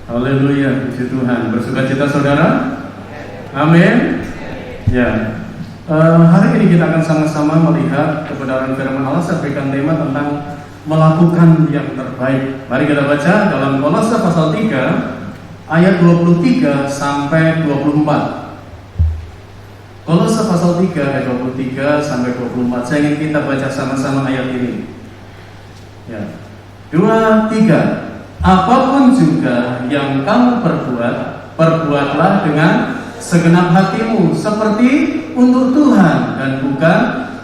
Haleluya, puji Tuhan. Bersukacita saudara? Amin. Ya. Hari ini kita akan sama-sama melihat kebenaran firman Allah. Saya berikan tema tentang melakukan yang terbaik. Mari kita baca dalam Kolose pasal 3 ayat 23 sampai 24. Kolose pasal 3 ayat 23 sampai 24. Saya ingin kita baca sama-sama ayat ini. Ya. 2, 3. Apapun juga yang kamu perbuat, perbuatlah dengan segenap hatimu seperti untuk Tuhan dan bukan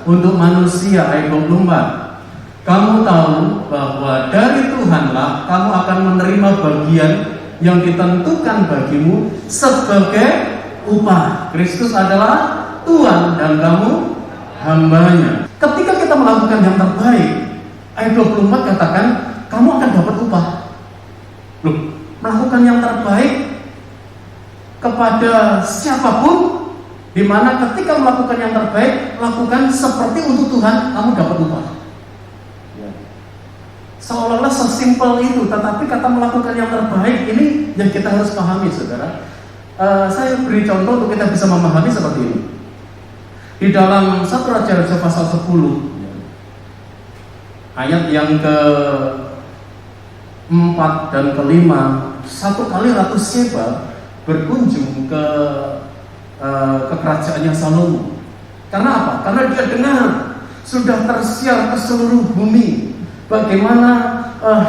untuk manusia. Ayat 24. Kamu tahu bahwa dari Tuhanlah kamu akan menerima bagian yang ditentukan bagimu sebagai upah. Kristus adalah Tuhan dan kamu hambanya. Ketika kita melakukan yang terbaik, ayat 24 katakan kamu akan dapat upah. Loh, melakukan yang terbaik kepada siapapun, di mana ketika melakukan yang terbaik, lakukan seperti untuk Tuhan, kamu dapat upah. Ya. Seolah-olah sesimpel itu, tetapi kata melakukan yang terbaik ini yang kita harus pahami, saudara. Saya beri contoh untuk kita bisa memahami seperti ini. Di dalam 1 Raja-Raja pasal 10, ayat yang ke-4 dan ke-5, satu kali Ratu Sheba berkunjung ke kerajaannya Salomo. Karena apa? Karena dia dengar sudah tersiar ke seluruh bumi bagaimana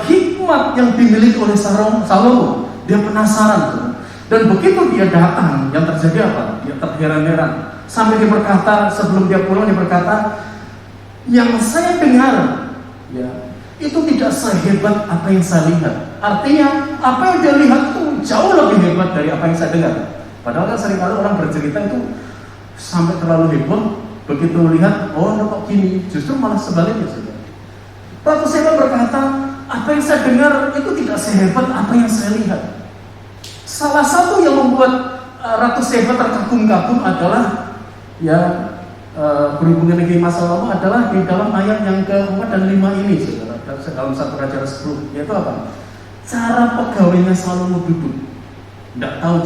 hikmat yang dimiliki oleh Salomo. Dia penasaran, dan begitu dia datang, yang terjadi apa? Dia terheran-heran sampai dia berkata, sebelum dia pulang dia berkata, yang saya dengar ya itu tidak sehebat apa yang saya lihat. Artinya apa yang dia lihat itu jauh lebih hebat dari apa yang saya dengar. Padahal kan seringkali orang bercerita itu sampai terlalu heboh, begitu lihat, oh kok gini, justru malah sebaliknya saja. Ratu Sheba berkata, apa yang saya dengar itu tidak sehebat apa yang saya lihat. Salah satu yang membuat Ratu Sheba terkagum-kagum adalah berhubungan dengan Salomo adalah di dalam ayat yang ke-4 dan 5 ini, saudara. Dalam 1 Raja 10, yaitu apa? Cara pegawainya Salomo duduk. Tidak tahu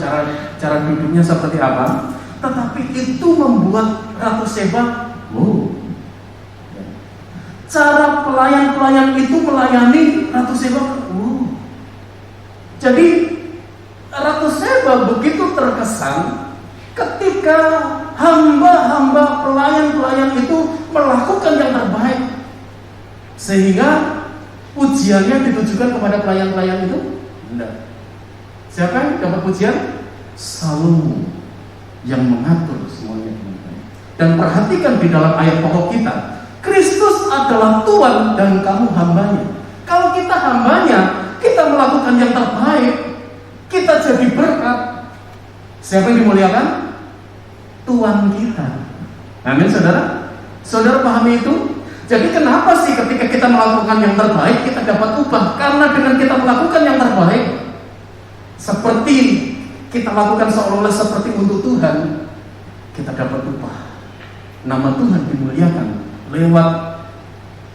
cara duduknya seperti apa, tetapi itu membuat Ratu Sheba, wow. Cara pelayan-pelayan itu melayani Ratu Sheba, wow. Jadi Ratu Sheba begitu terkesan ketika hamba-hamba pelayan-pelayan itu melakukan yang terbaik, sehingga pujiannya ditujukan kepada pelayan-pelayan itu? Tidak. Siapa yang dapat pujian? Salomo yang mengatur semuanya dengan baik. Dan perhatikan di dalam ayat pokok kita, Kristus adalah Tuhan dan kamu hambanya. Kalau kita hambanya, kita melakukan yang terbaik, kita jadi berkat. Siapa yang dimuliakan? Tuhan kita. Amin, saudara. Saudara pahami itu? Jadi kenapa sih ketika kita melakukan yang terbaik kita dapat upah? Karena dengan kita melakukan yang terbaik, seperti kita lakukan seolah-olah seperti untuk Tuhan, kita dapat upah. Nama Tuhan dimuliakan lewat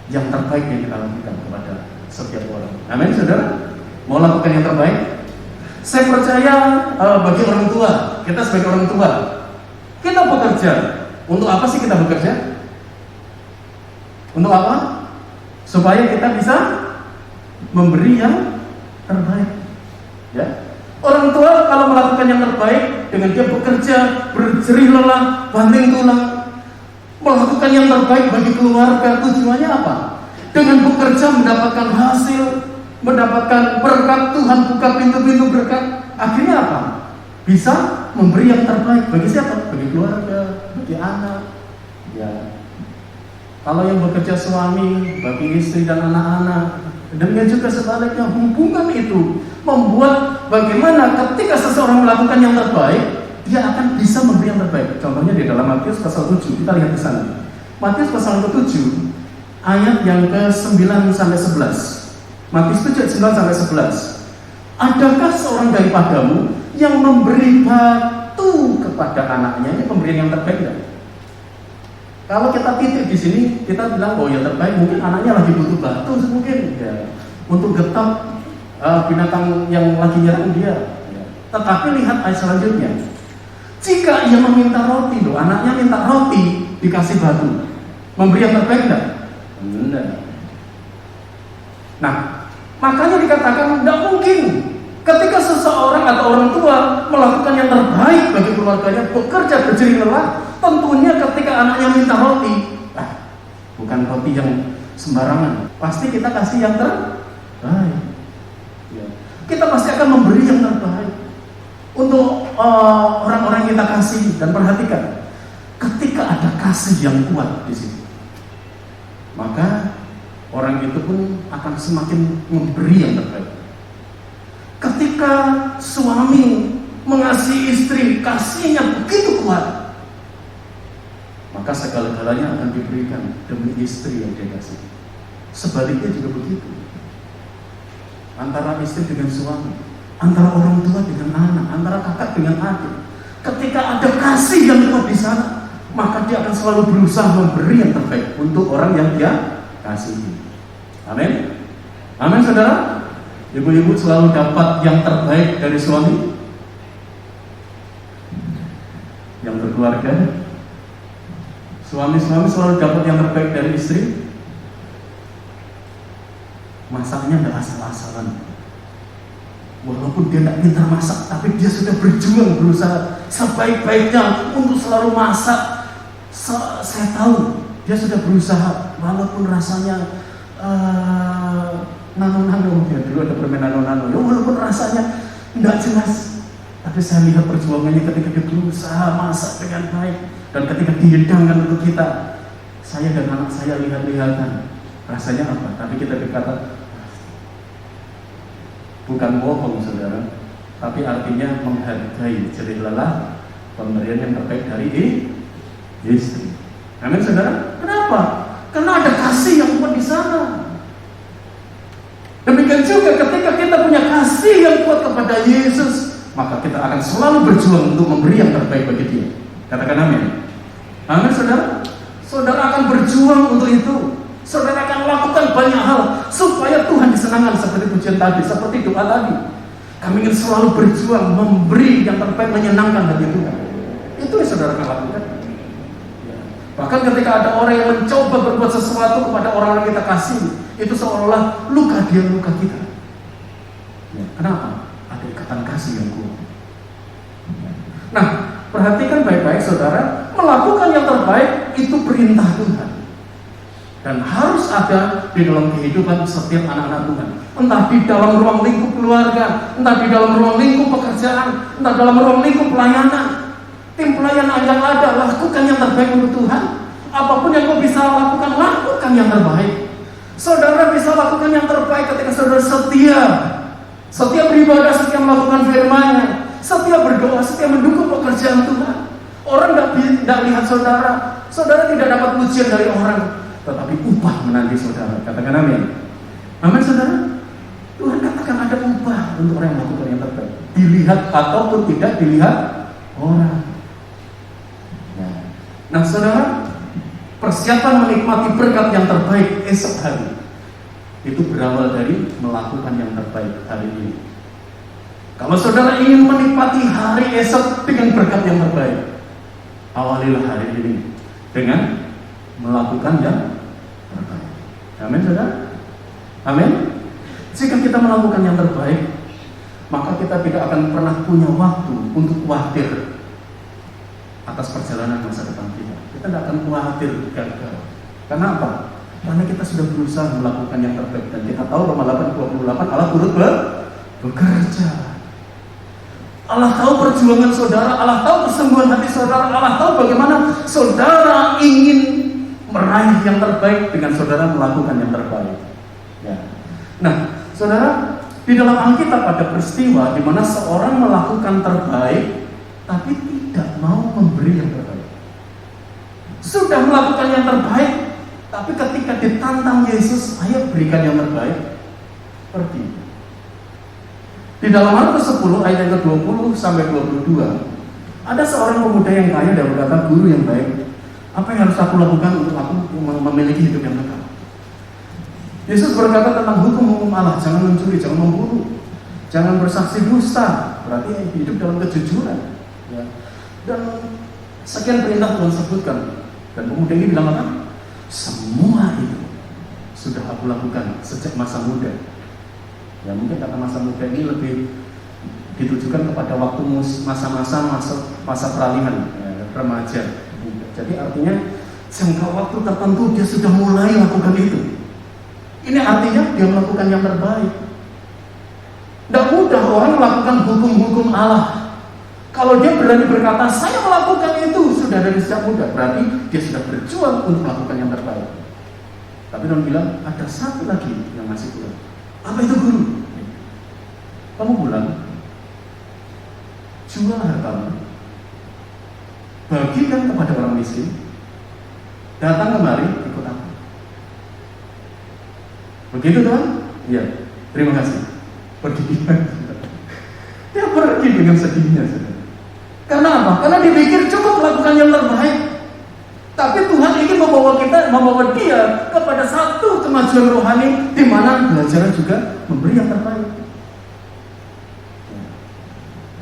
yang terbaik yang kita lakukan kepada setiap orang. Amin, saudara. Mau lakukan yang terbaik? Saya percaya bagi orang tua, kita sebagai orang tua, kita bekerja. Untuk apa sih kita bekerja? Untuk apa? Supaya kita bisa memberi yang terbaik. Ya. Orang tua kalau melakukan yang terbaik dengan dia bekerja, berjerih lelah, banting tulang, melakukan yang terbaik bagi keluarga, tujuannya apa? Dengan bekerja mendapatkan hasil, mendapatkan berkat, Tuhan buka pintu-pintu berkat. Akhirnya apa? Bisa memberi yang terbaik bagi siapa? Bagi keluarga, bagi anak. Ya. Kalau yang bekerja suami, bagi istri dan anak-anak. Demikian juga sebaliknya, hubungan itu membuat bagaimana ketika seseorang melakukan yang terbaik, dia akan bisa memberi yang terbaik. Contohnya di dalam Matius pasal 7, kita lihat di sana. Matius pasal 7 ayat yang ke-9 sampai 11. Matius 7 ayat 9 sampai 11. Adakah seorang daripadamu yang memberi batu kepada anaknya? Ini pemberian yang terbaik tidak? Kalau kita titik di sini, kita bilang, oh yang terbaik mungkin anaknya lagi butuh batu mungkin ya, untuk getap binatang yang lagi nyerang dia. Ya. Tetapi lihat ayat selanjutnya. Jika ia meminta roti, loh, anaknya minta roti, dikasih batu, memberi yang terbaik enggak? Enggak. Nah, makanya dikatakan tidak mungkin ketika seseorang atau orang tua melakukan yang terbaik bagi keluarganya, bekerja berjerih lelah, tentunya ketika anaknya minta roti, bukan roti yang sembarangan, pasti kita kasih yang terbaik. Ya. Kita pasti akan memberi yang terbaik untuk orang-orang yang kita kasih. Dan perhatikan, ketika ada kasih yang kuat di situ, maka orang itu pun akan semakin memberi yang terbaik. Ketika suami mengasihi istri, kasihnya begitu kuat, maka segala-galanya akan diberikan demi istri yang dia kasih. Sebaliknya juga begitu. Antara istri dengan suami, antara orang tua dengan anak, antara kakak dengan adik, ketika ada kasih yang kuat di sana, maka dia akan selalu berusaha memberi yang terbaik untuk orang yang dia kasihi. Amin. Amin, saudara. Ibu-ibu selalu dapat yang terbaik dari suami yang berkeluarga. Suami-suami selalu dapat yang terbaik dari istri. Masaknya tidak asal-asalan. Walaupun dia tidak pintar masak, tapi dia sudah berjuang berusaha sebaik-baiknya untuk selalu masak. Saya tahu dia sudah berusaha, walaupun rasanya nano-nano, ya dulu ada permen nano-nano, ya walaupun rasanya tidak jelas, tapi saya lihat perjuangannya ketika dia berusaha masak dengan baik, dan ketika dihidangkan untuk kita, saya dan anak saya lihat-lihatan rasanya apa, tapi kita berkata bukan bohong, saudara, tapi artinya menghargai jerih lelah pemberian yang terbaik dari istri. Amin, saudara. Kenapa? Karena ada kasih yang kuat di sana. Demikian juga ketika kita punya kasih yang kuat kepada Yesus, maka kita akan selalu berjuang untuk memberi yang terbaik bagi dia. Katakan amin. Amin, saudara. Saudara akan berjuang untuk itu. Saudara akan lakukan banyak hal supaya Tuhan disenangkan, seperti pujian tadi, seperti doa tadi. Kami ingin selalu berjuang memberi yang terbaik, menyenangkan bagi Tuhan. Itu yang saudara akan lakukan. Bahkan ketika ada orang yang mencoba berbuat sesuatu kepada orang yang kita kasih, itu seolah-olah luka dia, luka kita. Ya, kenapa? Ada ikatan kasih yang kuat. Nah, perhatikan baik-baik, saudara. Melakukan yang terbaik itu perintah Tuhan, dan harus ada di dalam kehidupan setiap anak-anak Tuhan. Entah di dalam ruang lingkup keluarga, entah di dalam ruang lingkup pekerjaan, entah dalam ruang lingkup pelayanan. Tim pelayanan yang ada, lakukan yang terbaik untuk Tuhan. Apapun yang kau bisa lakukan, lakukan yang terbaik. Saudara bisa lakukan yang terbaik ketika saudara setia beribadah, setia melakukan firman-Nya, setia berdoa, setia mendukung pekerjaan Tuhan. Orang tidak lihat saudara, saudara tidak dapat pujian dari orang, tetapi upah menanti saudara. Katakan amin. Amin, saudara. Tuhan katakan ada upah untuk orang yang melakukan yang terbaik, dilihat ataupun tidak dilihat orang. Nah, saudara, persiapan menikmati berkat yang terbaik esok hari itu berawal dari melakukan yang terbaik hari ini. Kalau saudara ingin menikmati hari esok dengan berkat yang terbaik, awalilah hari ini dengan melakukan yang terbaik. Amin, saudara. Amin. Jika kita melakukan yang terbaik, maka kita tidak akan pernah punya waktu untuk khawatir atas perjalanan masa depan kita. Kita tidak akan khawatir gagal. Karena apa? Karena kita sudah berusaha melakukan yang terbaik, dan kita tahu Roma 8:28 Allah turut bekerja. Allah tahu perjuangan saudara, Allah tahu kesembuhan hati saudara, Allah tahu bagaimana saudara ingin meraih yang terbaik dengan saudara melakukan yang terbaik. Ya. Nah, saudara, di dalam Alkitab ada peristiwa di mana seorang melakukan terbaik tapi tidak mau memberi yang terbaik. Sudah melakukan yang terbaik, tapi ketika ditantang Yesus, ayo berikan yang terbaik, pergi. Di dalam Markus 10 ayat yang ke-20 sampai 22, ada seorang pemuda yang kaya dan berkata, "Guru yang baik, apa yang harus aku lakukan untuk aku memiliki hidup yang kekal?" Yesus berkata tentang hukum-hukum Allah, jangan mencuri, jangan membunuh, jangan bersaksi dusta, berarti hidup dalam kejujuran. Ya. Dan sekian perintah Tuhan sebutkan. Dan pemuda ini bilang apa? Semua itu sudah aku lakukan sejak masa muda. Ya mungkin kata masa muda ini lebih ditujukan kepada waktu masa peralihan, ya, remaja. Jadi artinya jangka waktu tertentu dia sudah mulai lakukan itu. Ini artinya dia melakukan yang terbaik. Tidak mudah orang melakukan hukum-hukum Allah. Kalau dia berani berkata saya melakukan itu sudah dari sejak muda, berarti dia sudah berjuang untuk melakukan yang terbaik. Tapi Tuhan bilang ada satu lagi yang masih kurang. Apa itu guru? Kamu pulang, jual hartamu, bagikan kepada orang miskin, datang kemari ikut aku. Begitu Tuhan? Iya. Terima kasih. Pergi. Dia pergi dengan sedihnya. Karena apa? Karena dia pikir cukup melakukan yang terbaik. Tapi Tuhan ingin membawa dia kepada satu kemajuan rohani di mana belajar juga memberi yang terbaik.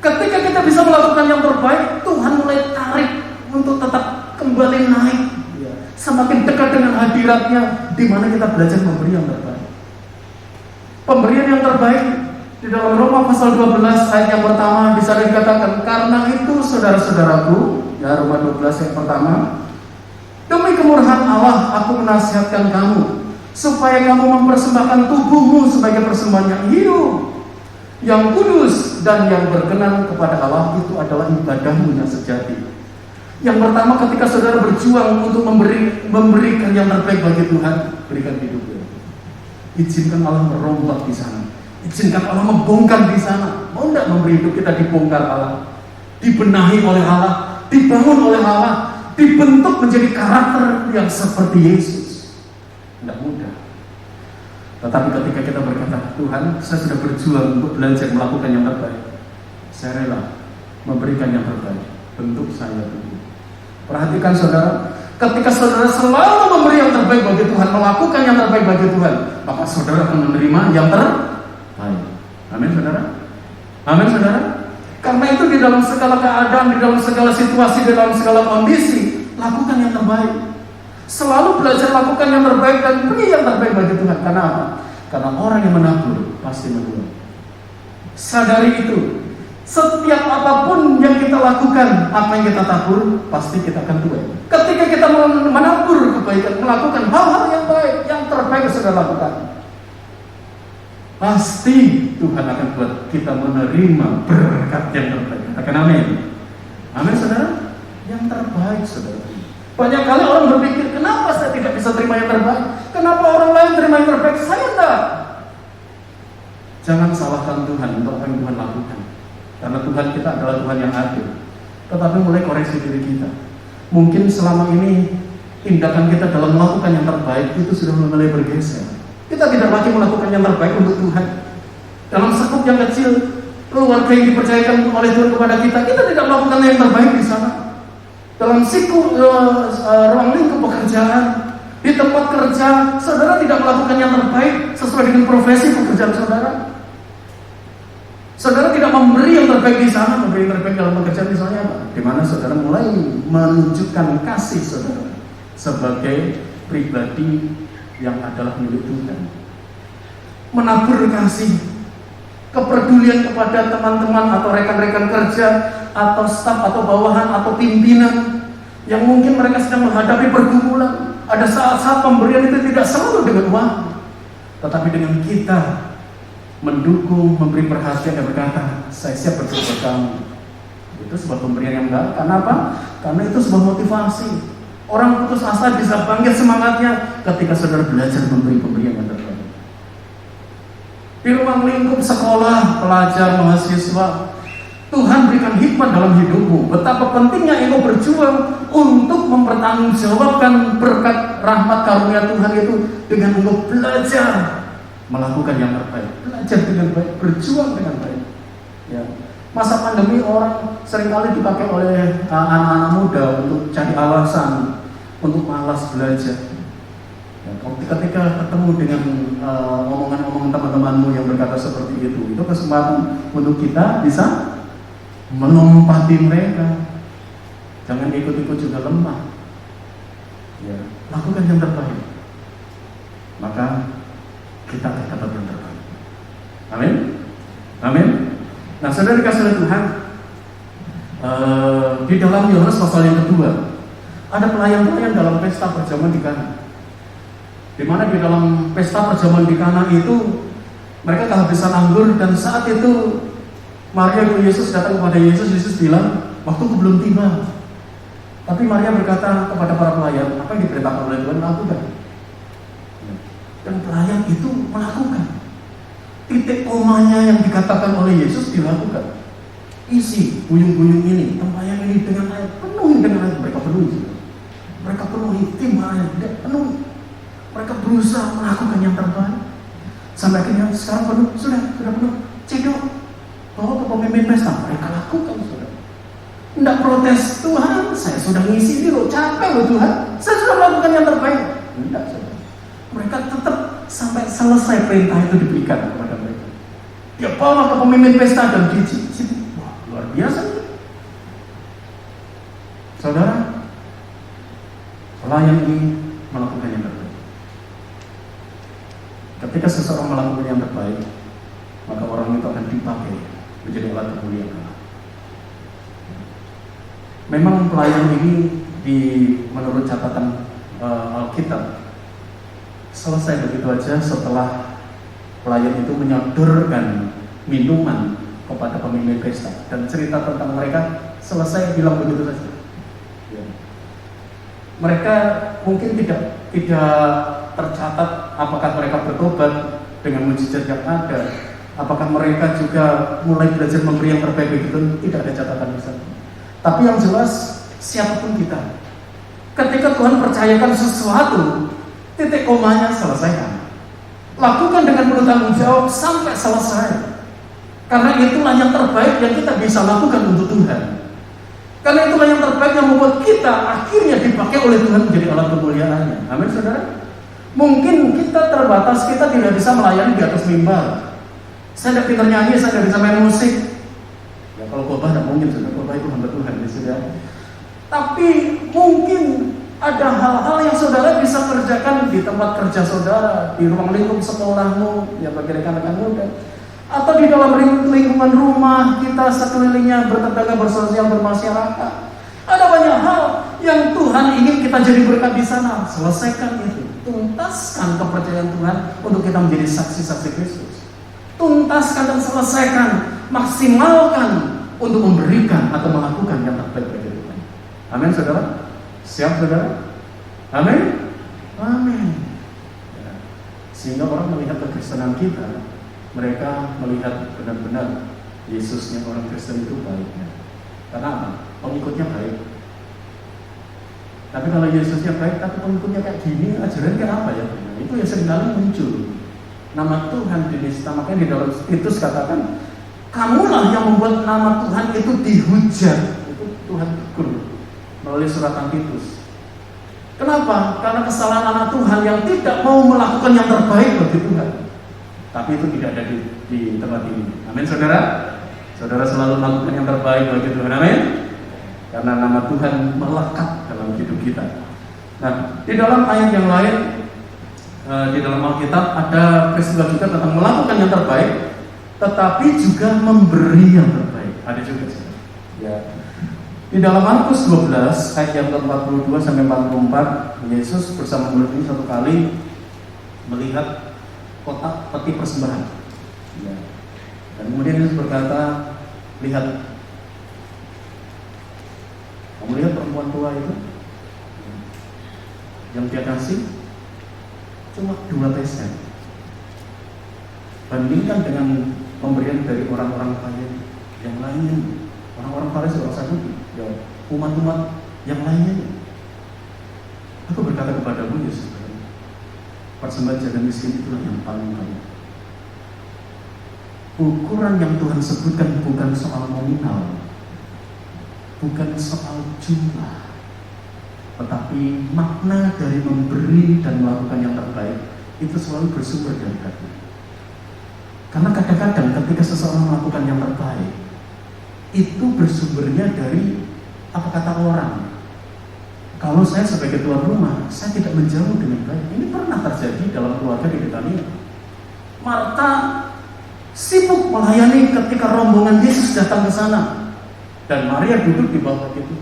Ketika kita bisa melakukan yang terbaik, Tuhan mulai tarik untuk tetap kembali naik, semakin dekat dengan hadiratnya, di mana kita belajar memberi yang terbaik. Pemberian yang terbaik di dalam Roma pasal 12 ayat yang pertama bisa dikatakan, karena itu saudara-saudaraku, ya Roma 12 yang pertama, demi kemurahan Allah aku menasihatkan kamu supaya kamu mempersembahkan tubuhmu sebagai persembahan yang hidup, yang kudus dan yang berkenan kepada Allah, itu adalah ibadahmu yang sejati. Yang pertama, ketika saudara berjuang untuk memberikan yang terbaik bagi Tuhan, berikan hidupnya. Izinkan Allah merombak di sana. Izinkan Allah membongkar di sana. Mau tidak memberi hidup kita dibongkar Allah, dibenahi oleh Allah, dibangun oleh Allah, dibentuk menjadi karakter yang seperti Yesus? Tidak mudah. Tetapi ketika kita berkata, Tuhan, saya sudah berjuang untuk belajar melakukan yang terbaik, saya rela memberikan yang terbaik, bentuk saya dulu. Perhatikan saudara, ketika saudara selalu memberi yang terbaik bagi Tuhan, melakukan yang terbaik bagi Tuhan, maka saudara akan menerima yang terbaik. Amin saudara? Amin saudara? Karena itu di dalam segala keadaan, di dalam segala situasi, di dalam segala kondisi, lakukan yang terbaik. Selalu belajar lakukan yang terbaik dan beri yang terbaik bagi Tuhan. Karena apa? Karena orang yang menabur pasti menuai. Sadari itu. Setiap apapun yang kita lakukan, apa yang kita tabur, pasti kita akan tuai. Ketika kita menabur kebaikan, melakukan hal-hal yang baik, yang terbaik sudah lakukan, pasti Tuhan akan buat kita menerima berkat yang terbaik. Katakan amin. Amin saudara. Yang terbaik saudara. Banyak kali orang berpikir, kenapa saya tidak bisa terima yang terbaik? Kenapa orang lain terima yang terbaik, saya tidak? Jangan salahkan Tuhan untuk apa yang Tuhan lakukan. Karena Tuhan kita adalah Tuhan yang adil. Tetapi mulai koreksi diri kita. Mungkin selama ini tindakan kita dalam melakukan yang terbaik itu sudah mulai bergeser. Kita tidak lagi melakukan yang terbaik untuk Tuhan. Dalam sekup yang kecil, keluarga yang dipercayakan oleh Tuhan kepada kita tidak melakukan yang terbaik di sana. Dalam ruang lingkup pekerjaan, di tempat kerja, saudara tidak melakukan yang terbaik sesuai dengan profesi pekerjaan saudara. Saudara tidak memberi yang terbaik di sana, memberi yang terbaik dalam pekerjaan misalnya apa? Di mana saudara mulai menunjukkan kasih saudara sebagai pribadi yang adalah milik Tuhan. Menabur kasih, kepedulian kepada teman-teman atau rekan-rekan kerja atau staf atau bawahan atau pimpinan yang mungkin mereka sedang menghadapi pergumulan. Ada saat-saat pemberian itu tidak selalu dengan uang, tetapi dengan kita mendukung, memberi perhatian dan berkata, saya siap bersama kamu. Itu sebuah pemberian yang baik. Karena apa? Karena itu sebuah motivasi. Orang putus asa bisa bangkit semangatnya ketika saudara belajar memberi pemberian yang terbaik. Di ruang lingkup sekolah, pelajar, mahasiswa, Tuhan berikan hikmat dalam hidupmu. Betapa pentingnya engkau berjuang untuk mempertanggungjawabkan berkat rahmat karunia Tuhan itu dengan engkau belajar melakukan yang terbaik, belajar dengan baik, berjuang dengan baik. Ya. Masa pandemi orang seringkali dipakai oleh anak-anak muda untuk cari alasan untuk malas belajar. Ya, ketika ketika ketemu dengan omongan-omongan teman-temanmu yang berkata seperti itu kesempatan untuk kita bisa melompati mereka. Jangan ikut-ikut juga lemah. Ya, lakukan yang terbaik. Maka kita akan dapat yang terbaik. Amin. Amin. Nah, saudara dikasih oleh Tuhan, di dalam Yohanes pasal yang kedua, ada pelayan-pelayan dalam pesta perjamuan di Kana. Di mana di dalam pesta perjamuan di Kana itu mereka kehabisan anggur, dan saat itu Maria dan Yesus datang kepada Yesus. Yesus bilang, waktuku belum tiba. Tapi Maria berkata kepada para pelayan, apa yang diperintahkan oleh Tuhan lakukan. Dan pelayan itu melakukan. Titik komanya yang dikatakan oleh Yesus dilakukan. Isi buyung-buyung ini, tempayan ini dengan air, penuhi dengan air. Mereka penuhi. Mereka penuhi timba air, penuhi. Mereka berusaha melakukan yang terbaik. Sampai akhirnya sekarang penuh, sudah penuh. Cedok, bawa ke pemimpin pesta. Mereka lakukan, sudah. Tidak protes, Tuhan, saya sudah ngisi ini loh, capek loh Tuhan, saya sudah melakukan yang terbaik. Tidak, saudara. Mereka tetap sampai selesai perintah itu diberikan kepada mereka. Dia bawa ke pemimpin pesta dan diisi. Wah, luar biasa. Saudara, pelayan ini melakukan yang terbaik. Ketika seseorang melakukan yang terbaik, maka orang itu akan dipakai menjadi alat kemuliaan Allah. Memang pelayan ini menurut catatan Alkitab selesai begitu aja setelah pelayan itu menyodorkan minuman kepada pemimpin pesta, dan cerita tentang mereka selesai bilang begitu saja. Ya. Mereka mungkin tidak tercatat apakah mereka bertobat dengan mujizat yang ada, apakah mereka juga mulai belajar memberi yang terbaik begitu, tidak ada catatan di sana. Tapi yang jelas, siapapun kita, ketika Tuhan percayakan sesuatu, titik komanya selesaikan. Lakukan dengan penuh tanggung jawab sampai selesai. Karena itulah yang terbaik yang kita bisa lakukan untuk Tuhan. Karena itulah yang terbaik yang membuat kita akhirnya dipakai oleh Tuhan menjadi alat kemuliaannya. Amin, saudara. Mungkin kita terbatas, kita tidak bisa melayani di atas mimbar. Saya tidak pintar nyanyi, saya tidak bisa main musik. Ya, kalau khotbah tidak mungkin, saudara. Khotbah itu hamba Tuhan, ya, saudara. Tapi mungkin ada hal-hal yang saudara bisa kerjakan di tempat kerja saudara, di ruang lingkup sekolahmu, ya bagi rekan-rekan muda, atau di dalam lingkungan rumah kita sekelilingnya, bertetangga, bersosial, bermasyarakat. Ada banyak hal yang Tuhan ingin kita jadi berkat di sana. Selesaikan itu, tuntaskan kepercayaan Tuhan untuk kita menjadi saksi-saksi Kristus. Tuntaskan dan selesaikan, maksimalkan untuk memberikan atau melakukan yang terbaik bagi Tuhan. Amin, saudara. Siap, saudara? Amin? Amin. Ya. Sehingga orang melihat kekristenan kita, mereka melihat benar-benar Yesusnya orang Kristen itu baiknya. Karena apa? Pengikutnya baik. Tapi kalau Yesusnya baik, tapi pengikutnya kayak gini, ajaran kayak apa ya? Itu yang seringkali muncul. Nama Tuhan dinista, makanya di dalam Titus katakan, kamulah yang membuat nama Tuhan itu dihujat. Itu Tuhan tegur melalui suratan Titus. Kenapa? Karena kesalahan anak Tuhan yang tidak mau melakukan yang terbaik bagi Tuhan. Tapi itu tidak ada di tempat ini. Amin, saudara. Saudara selalu melakukan yang terbaik bagi Tuhan. Amin. Karena nama Tuhan melekat dalam hidup kita. Nah, di dalam ayat yang lain, di dalam Alkitab ada peristiwa juga tentang melakukan yang terbaik, tetapi juga memberi yang terbaik. Ada juga. Ya. Di dalam Markus 12 ayat yang ke-42 sampai 44, Yesus bersama murid ini satu kali melihat kotak peti persembahan. Ya. Dan kemudian Yesus berkata, lihat, kamu lihat perempuan tua itu yang dia kasih cuma 2 peser. Bandingkan dengan pemberian dari orang-orang kaya yang lainnya, orang-orang Farisi, orang Saduki, ya, umat-umat yang lainnya. Aku berkata kepadamu, Yesus, persembahan jaga miskin itulah yang paling banyak. Ukuran yang Tuhan sebutkan bukan soal nominal, bukan soal jumlah, Tetapi makna dari memberi dan melakukan yang terbaik itu selalu bersumber dari hati. Karena kadang-kadang ketika seseorang melakukan yang terbaik, itu bersumbernya dari apa kata orang. Kalau saya sebagai tuan rumah, saya tidak menjamu dengan baik. Ini pernah terjadi dalam keluarga di Betania. Marta sibuk melayani ketika rombongan Yesus datang ke sana, dan Maria duduk di bawah itu.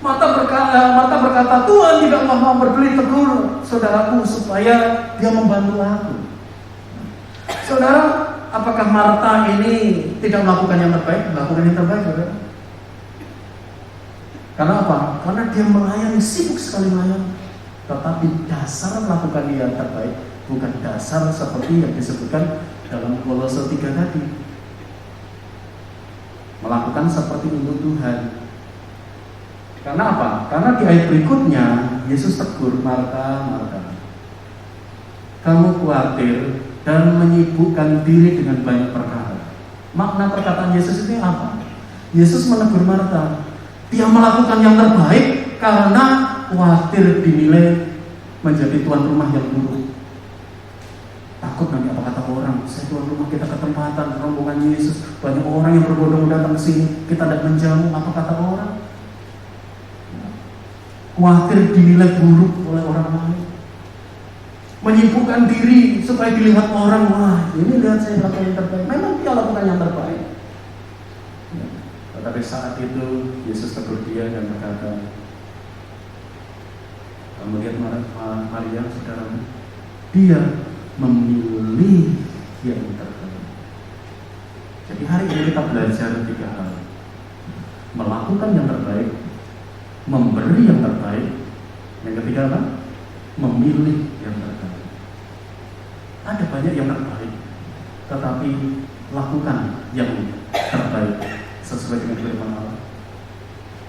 Marta berkata, Tuhan tidak mau berbeli tegur saudaraku supaya dia membantu aku. Saudara, apakah Marta ini tidak melakukan yang terbaik? Melakukan yang terbaik, saudara. Karena apa? Karena dia melayani, sibuk sekali melayani. Tetapi dasar melakukan yang terbaik bukan dasar seperti yang disebutkan dalam Kolose 3 tadi. Melakukan seperti untuk Tuhan. Karena apa? Karena di ayat berikutnya Yesus tegur, Marta, Marta, kamu khawatir dan menyibukkan diri dengan banyak perkara. Makna perkataan Yesus ini apa? Yesus menegur Marta. Dia melakukan yang terbaik karena khawatir dinilai menjadi tuan rumah yang buruk. Takut nanti apa kata orang, saya tuan rumah, kita ketempatan rombongan Yesus, banyak orang yang berbondong datang ke sini, kita tidak menjamu, apa kata orang? Khawatir dinilai buruk oleh orang lain, menyibukkan diri supaya dilihat orang, wah ini lihat saya lakukan yang terbaik. Memang dia lakukan yang terbaik. Tetapi saat itu Yesus tegur dia dan berkata, kamu lihat Maria, saudara, dia memilih yang terbaik. Jadi hari ini kita belajar 3 hal: melakukan yang terbaik, memberi yang terbaik, yang ketiga apa? Memilih yang terbaik. Ada banyak yang terbaik, tetapi lakukan yang terbaik sesuai dengan firman Allah.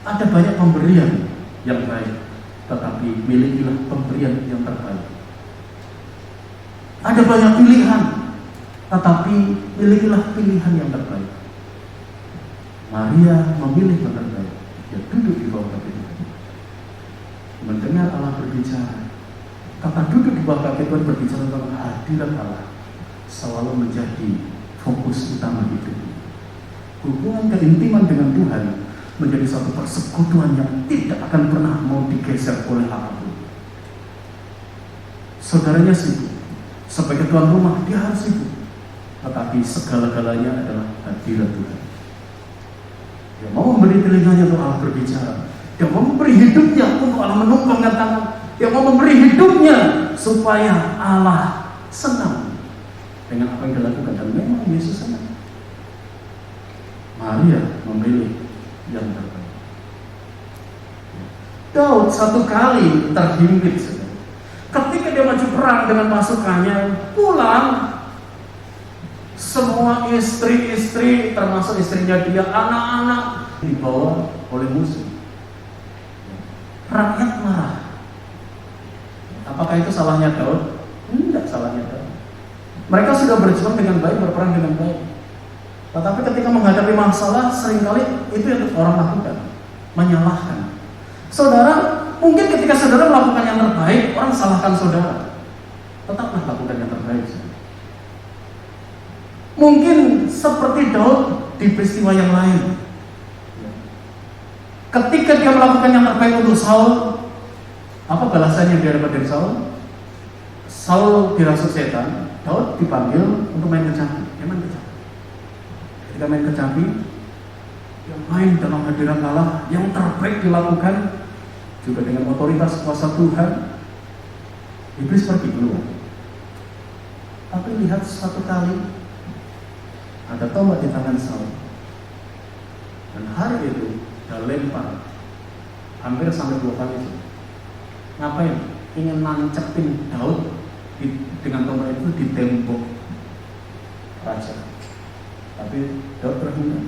Ada banyak pemberian yang baik, tetapi milikilah pemberian yang terbaik. Ada banyak pilihan, tetapi milikilah pilihan yang terbaik. Maria memilih yang terbaik. Dia duduk di bawah kaki Tuhan, mendengar Allah berbicara. Kata duduk di bawah kaki Tuhan berbicara tentang hadirat Allah selalu menjadi fokus utama hidupnya. Hubungan keintiman dengan Tuhan menjadi satu persekutuan yang tidak akan pernah mau digeser oleh apapun. Saudaranya sibuk, sebagai tuan rumah dia harus sibuk, tetapi segala-galanya adalah hadirat Tuhan. Dia mau memberi telinganya untuk Allah berbicara. Dia mau memberi hidupnya untuk Allah menumpangkan tangan. Dia mau memberi hidupnya supaya Allah senang dengan apa yang dilakukan. Dan memang Yesus senang. Maria memilih yang terbaik. Daud satu kali terhimpit. Ketika dia maju perang dengan pasukannya, pulang, semua istri-istri, termasuk istrinya dia, anak-anak, dibawa oleh musuh. Rakyat marah. Apakah itu salahnya Daud? Tidak salahnya Daud. Mereka sudah berjuang dengan baik, berperang dengan baik. Tetapi ketika menghadapi masalah, seringkali itu yang orang lakukan, menyalahkan. Saudara, mungkin ketika saudara melakukan yang terbaik, orang salahkan saudara. Tetaplah lakukan yang terbaik. Mungkin seperti Daud di peristiwa yang lain. Ketika dia melakukan yang terbaik untuk Saul, apa balasan yang dia dapat dari Saul? Saul dirasuk setan, Daud dipanggil untuk main kecapi. Dia main kecapi. Ketika main kecapi, dia main dalam hadirat Allah, yang terbaik dilakukan juga dengan otoritas kuasa Tuhan. Iblis pergi keluar. Tapi lihat suatu kali ada tombak di tangan Saul, dan hari itu dia lempar hampir sampai 2 kali. Ngapain? Ingin nancepin Daud dengan tombak itu di tembok raja. Tapi Daud terhindar.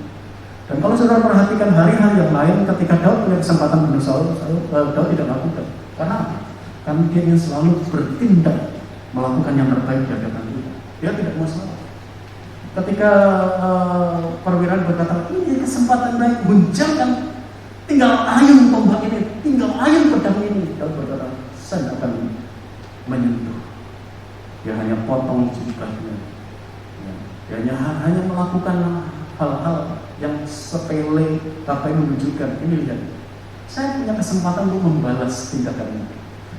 Dan kalau saudara perhatikan hari-hari yang lain, ketika Daud punya kesempatan bunuh Saul, Daud tidak lakukan. Karena apa? Karena dia ingin selalu bertindak melakukan yang terbaik di hadapan Tuhan. Dia tidak mau salah. Ketika perwira berkata, ini kesempatan baik, hunjangkan, tinggal ayun tombak ini, tinggal ayun hal-hal yang sepele tapi menunjukkan, ini lihat, saya punya kesempatan untuk membalas tindakannya.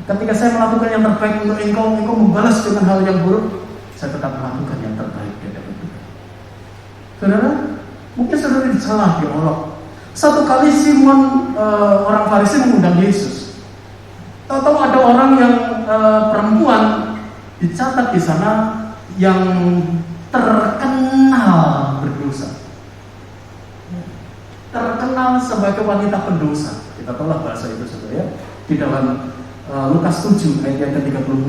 Ketika saya melakukan yang terbaik untuk engkau membalas dengan hal yang buruk, saya tetap melakukan yang terbaik di hadapan Tuhan. Saudara, mungkin saudara salah diolok. Satu kali Simon orang Farisi mengundang Yesus. Tahu-tahu ada orang yang perempuan dicatat di sana yang terkenal berdosa, terkenal sebagai wanita pendosa. Kita tahulah bahasa itu saudara ya. Di dalam Lukas 7 ayat yang ke-36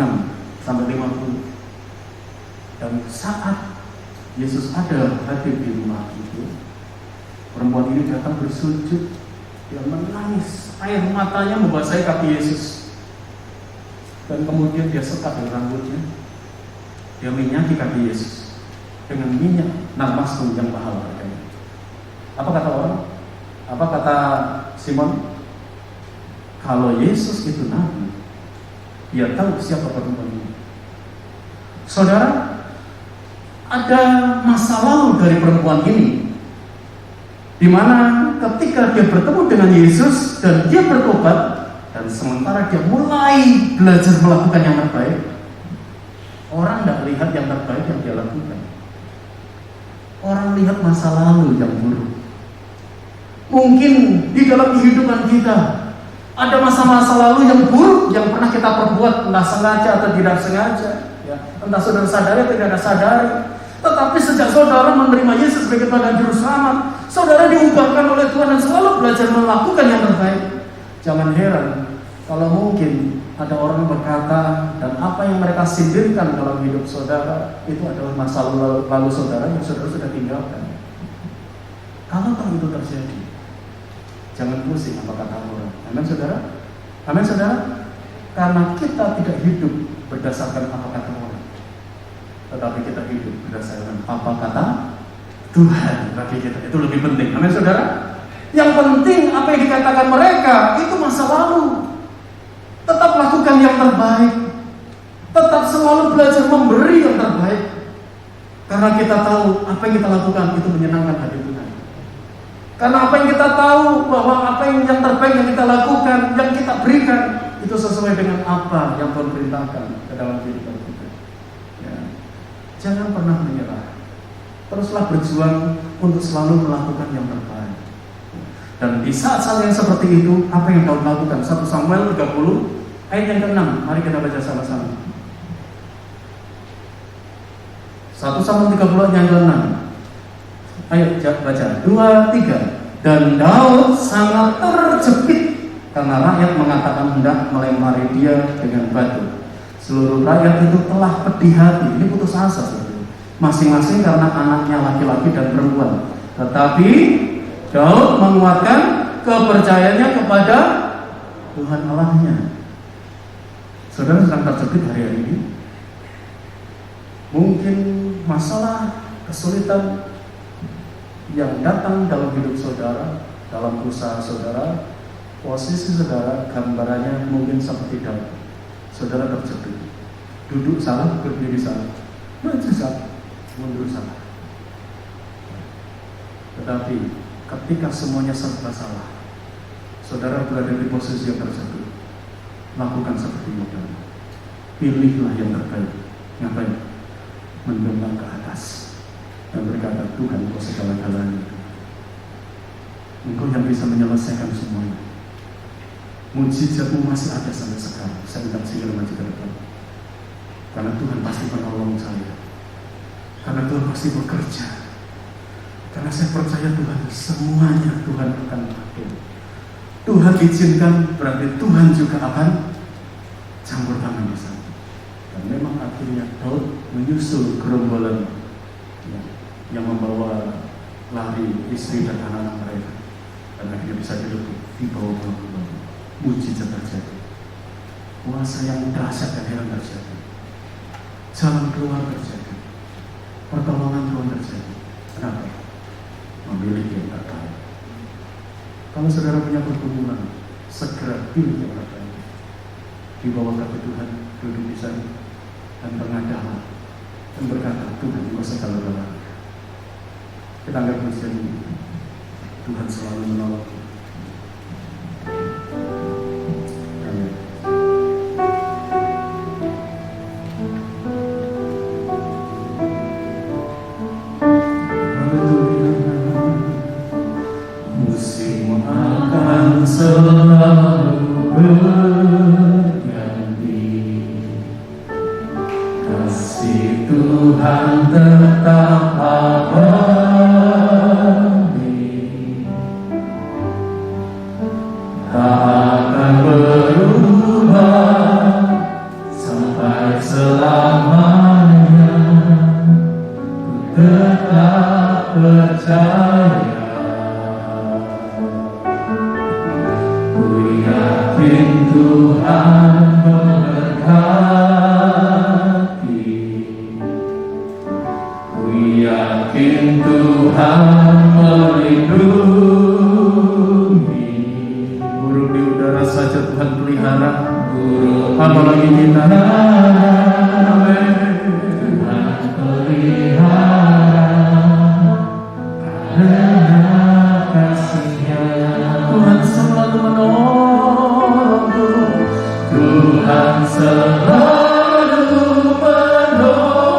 sampai 50. Dan saat Yesus ada hadir di rumah itu, perempuan ini datang bersujud, dia menangis, air matanya membasahi kaki Yesus. Dan kemudian dia sekat dengan rambutnya, dia minyaki kaki Yesus dengan minyak narmasum yang mahal harganya. Apa kata orang? Apa kata Simon? Kalau Yesus itu nabi, dia tahu siapa perempuan ini. Saudara, ada masa lalu dari perempuan ini, di mana ketika dia bertemu dengan Yesus dan dia bertobat, dan sementara dia mulai belajar melakukan yang terbaik, orang tidak lihat yang terbaik yang dia lakukan. Orang lihat masa lalu yang buruk. Mungkin di dalam kehidupan kita ada masa-masa lalu yang buruk yang pernah kita perbuat, entah sengaja atau tidak sengaja, ya. Entah saudara sadari atau tidak sadari. Tetapi sejak saudara menerima Yesus sebagai Tuhan Juru Selamat, saudara diubahkan oleh Tuhan dan selalu belajar melakukan yang terbaik. Jangan heran kalau mungkin ada orang yang berkata, dan apa yang mereka sindirkan dalam hidup saudara itu adalah masa lalu saudara yang saudara sudah tinggalkan. Kalau itu terjadi, jangan pusing apa kata orang. Amin saudara? Amin saudara? Karena kita tidak hidup berdasarkan apa kata orang, tetapi kita hidup berdasarkan apa kata Tuhan bagi kita. Itu lebih penting. Amin saudara? Yang penting apa yang dikatakan mereka itu masa lalu. Tetap lakukan yang terbaik, tetap selalu belajar memberi yang terbaik, karena kita tahu apa yang kita lakukan itu menyenangkan hati Tuhan. Karena apa yang kita tahu bahwa apa yang terbaik yang kita lakukan, yang kita berikan itu sesuai dengan apa yang Tuhan perintahkan ke dalam kehidupan kita. Ya. Jangan pernah menyerah. Teruslah berjuang untuk selalu melakukan yang terbaik. Dan di saat-saat yang seperti itu, apa yang Daud lakukan? 1 Samuel 30 ayat yang ke-6. Mari kita baca sama-sama. 1 Samuel 30 ayat yang ke-6. Ayo baca 2, 3. Dan Daud sangat terjepit karena rakyat mengatakan hendak melempari dia dengan batu. Seluruh rakyat itu telah pedih hati. Ini putus asa saudara. Masing-masing karena anaknya laki-laki dan perempuan. Tetapi Daud menguatkan kepercayaannya kepada Tuhan Allahnya. Saudara sedang terjepit hari ini. Mungkin masalah, kesulitan yang datang dalam hidup saudara, dalam usaha saudara, posisi saudara, gambarannya mungkin seperti Daud. Saudara terjepit, duduk salah, berdiri salah, maju salah, mundur salah. Tetapi ketika semuanya serba salah, saudara berada di posisi yang terjepit, lakukan seperti itu. Pilihlah yang terbaik. Ngapain? Mendongak ke atas dan berkata, Tuhan Engkau segala-galanya. Engkau yang bisa menyelesaikan semuanya. Mujizatmu masih ada sampai sekarang. Saya tidak segera maju ke depan. Karena Tuhan pasti menolong saya. Karena Tuhan pasti bekerja. Karena saya percaya Tuhan, semuanya Tuhan akan pakai. Tuhan izinkan, berarti Tuhan juga akan campur tangan di sana. Dan memang akhirnya Daud menyusul gerombolan yang membawa lari istri dan anak-anak mereka, dan akhirnya bisa direbut di bawah gerombolan. Mujizat terjadi, kuasa yang dahsyat dan heran terjadi, jalan keluar terjadi, pertolongan Tuhan terjadi. Kenapa? Memilih yang terbaik. Kalau saudara punya pergumulan, segera pilih yang terbaik. Di bawah kaki Tuhan, duduk di sana dan bernadalah dan berkata, Tuhan Engkau segala-galanya. Kita angkat Tuhan. Tuhan selalu menolong. Amin. Musim akan selalu berganti, kasih Tuhan tetap abadi, tak akan berubah sampai selamanya. Ku tetap percaya, ku yakin Tuhan memberkati, ku yakin Tuhan melindungi. Burung di udara saja Tuhan pelihara, apalagi kita. Tuhan pelihara karena kasih-Nya. Tuhan selalu menolongku, Tuhan selalu menolongku.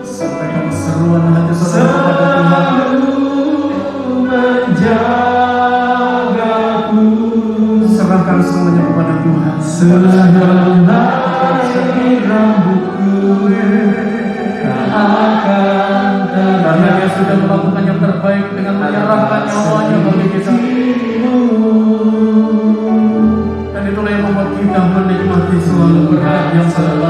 Sampaikan seruan hati saudara kepada Tuhan, menjagaku. Serahkan semuanya kepada Tuhan. Sehelai rambutku akan karena Dia sudah melakukan yang terbaik dengan menyerahkan nyawanya bagi kita. Dan itulah yang membuat kita menikmati selalu berkat yang selalu